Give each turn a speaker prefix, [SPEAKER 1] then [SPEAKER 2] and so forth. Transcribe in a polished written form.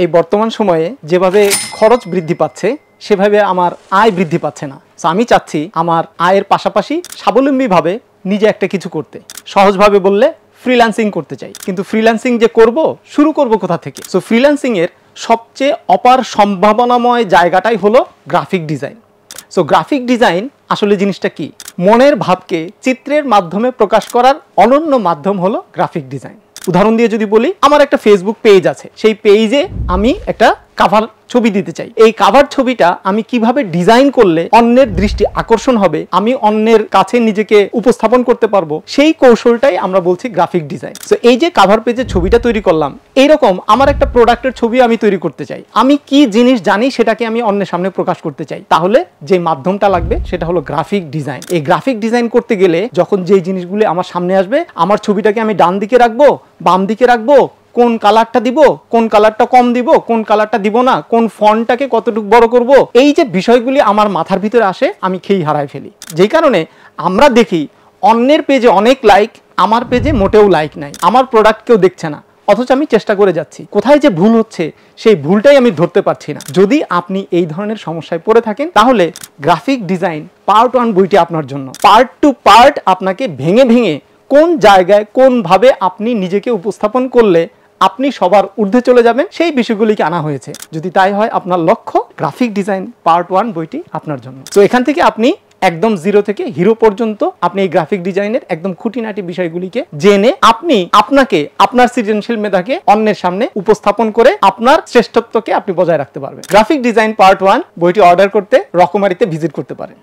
[SPEAKER 1] এই বর্তমান সময়ে যেভাবে খরচ বৃদ্ধি পাচ্ছে সেভাবে আমার আয় বৃদ্ধি পাচ্ছে না। সো আমি চাচ্ছি আমার আয়ের পাশাপাশি স্বাবলম্বীভাবে নিজে একটা কিছু করতে। সহজভাবে বললে ফ্রিল্যান্সিং করতে চাই, কিন্তু ফ্রিল্যান্সিং যে করব, শুরু করব কোথা থেকে? সো ফ্রিল্যান্সিং এর সবচেয়ে অপার সম্ভাবনাময় জায়গাটাই হলো graphic design. So graphic design আসলে জিনিসটা কি? মনের ভাবকে চিত্রের মাধ্যমে প্রকাশ করার অনন্য মাধ্যম হলো গ্রাফিক ডিজাইন। উদাহরণ দিয়ে যদি বলি, আমার একটা ফেসবুক পেজ আছে, সেই পেজে আমি একটা কাভার ছবি দিতে চাই। এই কাভার ছবিটা আমি কিভাবে ডিজাইন করলে অন্যের দৃষ্টি আকর্ষণ হবে, আমি অন্যের কাছে নিজেকে উপস্থাপন করতে পারবো, সেই কৌশলটাই আমরা বলছি গ্রাফিক ডিজাইন। সো এই যে কাভার পেজে ছবিটা তৈরি করলাম, এইরকম আমার একটা প্রোডাক্টের ছবি আমি তৈরি করতে চাই। আমি কি জিনিস জানি সেটাকে আমি অন্যের সামনে প্রকাশ করতে চাই, তাহলে যে মাধ্যমটা লাগবে সেটা হলো গ্রাফিক ডিজাইন। এই গ্রাফিক ডিজাইন করতে গেলে যখন যেই জিনিসগুলো আমার সামনে আসবে, আমার ছবিটাকে আমি ডান দিকে রাখবো, বাম দিকে রাখবো, কোন কালারটা দিব, কোন কালারটা কম দিব, কোন কালারটা দিব না, কোন ফন্টটাকে কতটুকু বড় করব, এই যে বিষয়গুলি আমার মাথার ভিতরে আসে, আমি খেই হারাই ফেলি। যেই কারণে আমরা দেখি অন্যের পেজে অনেক লাইক, আমার পেজে মোটেও লাইক নাই, আমার প্রোডাক্ট কেউ দেখছে না, অথচ আমি চেষ্টা করে যাচ্ছি। কোথায় যে ভুল হচ্ছে সেই ভুলটাই আমি ধরতে পারছি না। যদি আপনি এই ধরনের সমস্যায় পড়ে থাকেন, তাহলে গ্রাফিক ডিজাইন পার্ট 1 বইটি আপনার জন্য। পার্ট 2 পার্ট আপনাকে ভেঙে ভেঙে কোন জায়গায় কোনভাবে আপনি নিজেকে উপস্থাপন করলে আপনি সবার ঊর্ধ্বে চলে যাবেন, সেই বিষয়গুলিকে আনা হয়েছে। যদি তাই হয় আপনার লক্ষ্য, গ্রাফিক ডিজাইন পার্ট 1 বইটি আপনার জন্য। তো এখান থেকে আপনি একদম জিরো থেকে হিরো পর্যন্ত আপনি এই গ্রাফিক ডিজাইনের একদম খুঁটিনাটি বিষয়গুলিকে জেনে আপনি আপনাকে, আপনার সৃজনশীল মেধাকে অন্যের সামনে উপস্থাপন করে আপনার শ্রেষ্ঠত্বকে আপনি বজায় রাখতে পারবেন। গ্রাফিক ডিজাইন পার্ট 1 বইটি অর্ডার করতে রকমারিতে ভিজিট করতে পারেন।